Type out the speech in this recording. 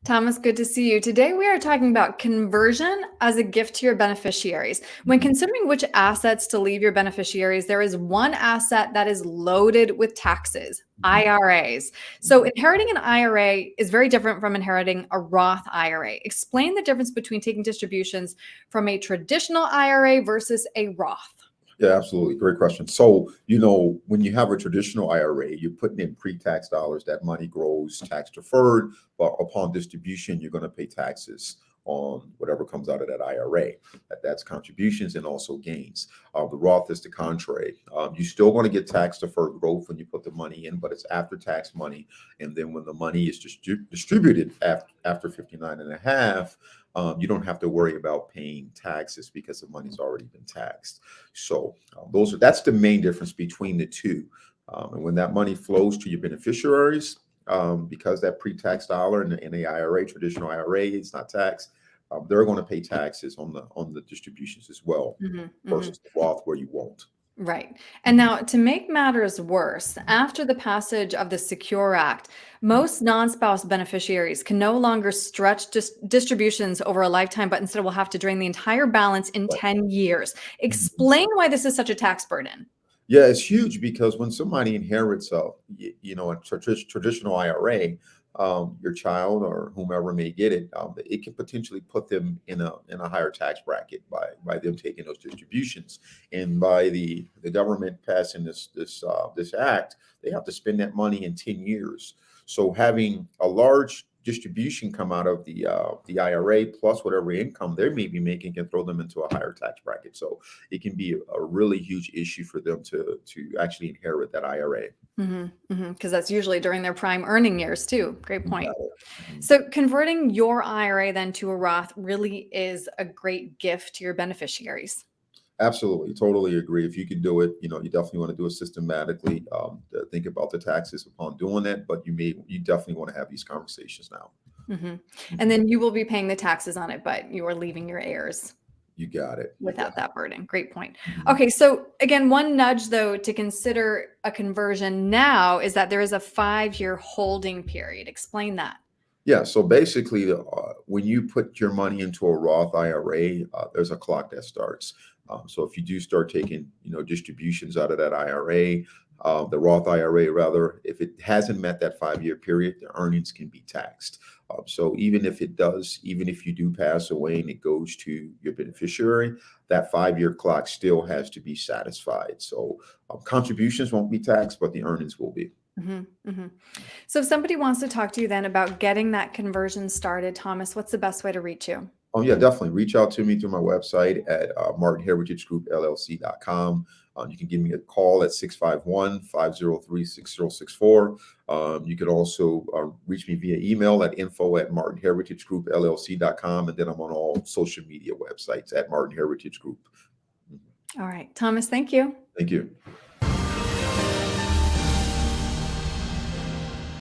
Thomas, good to see you. Today we are talking about conversion as a gift to your beneficiaries. When Mhm. considering which assets to leave your beneficiaries, there is one asset that is loaded with taxes, Mhm. IRAs. So Mhm. inheriting an IRA is very different from inheriting a Roth IRA. Explain the difference between taking distributions from a traditional IRA versus a Roth. Yeah, absolutely. Great question. So, when you have a traditional IRA, you're putting in pre-tax dollars. That money grows tax deferred, but upon distribution, you're going to pay taxes on whatever comes out of that IRA. That's contributions and also gains. The Roth is the contrary. You're still going to get tax deferred growth when you put the money in, but it's after tax money. And then when the money is distributed after 59 and a half, you don't have to worry about paying taxes because the money's already been taxed. So that's the main difference between the two. And when that money flows to your beneficiaries, because that pre-tax dollar in the IRA, traditional IRA, it's not taxed. They're going to pay taxes on the distributions as well, Mhm, mhm. versus the Roth where you won't. Right. And Mhm. now, to make matters worse, after the passage of the Secure Act, most non spouse beneficiaries can no longer stretch distributions over a lifetime, but instead will have to drain the entire balance in Right. 10 years. Mhm. Explain why this is such a tax burden. Yeah, it's huge because when somebody inherits a traditional IRA, your child or whomever may get it, it can potentially put them in a higher tax bracket by them taking those distributions, and by the government passing this act, they have to spend that money in 10 years. So having a large distribution come out of the IRA plus whatever income they may be making can throw them into a higher tax bracket. So it can be a really huge issue for them to actually inherit that IRA. Because that's usually during their prime earning years, too. Great You got point. it. Mhm. So, converting your IRA then to a Roth really is a great gift to your beneficiaries. Absolutely, totally agree. If you can do it, you definitely want to do it systematically. Think about the taxes upon doing that, but you definitely want to have these conversations now. Mhm. And Mhm. then you will be paying the taxes on it, but you are leaving your heirs You got it. You got without that burden. Great point. it. Mhm. Okay, so again, one nudge though to consider a conversion now is that there is a 5-year holding period. Explain that. Yeah, so basically, when you put your money into a Roth IRA, there's a clock that starts. So if you do start taking, distributions out of that IRA, the Roth IRA rather, if it hasn't met that 5-year period, the earnings can be taxed. So even if you do pass away and it goes to your beneficiary, that 5-year clock still has to be satisfied. So contributions won't be taxed, but the earnings will be. Mhm, mhm. So if somebody wants to talk to you then about getting that conversion started, Thomas, what's the best way to reach you? Oh, yeah, definitely. Reach out to me through my website at martinheritagegroupllc.com. You can give me a call at 651-503-6064. You can also reach me via email at info@martinheritagegroupllc.com. And then I'm on all social media websites at Martin Heritage Group. Mhm. All right, Thomas, thank you. Thank you.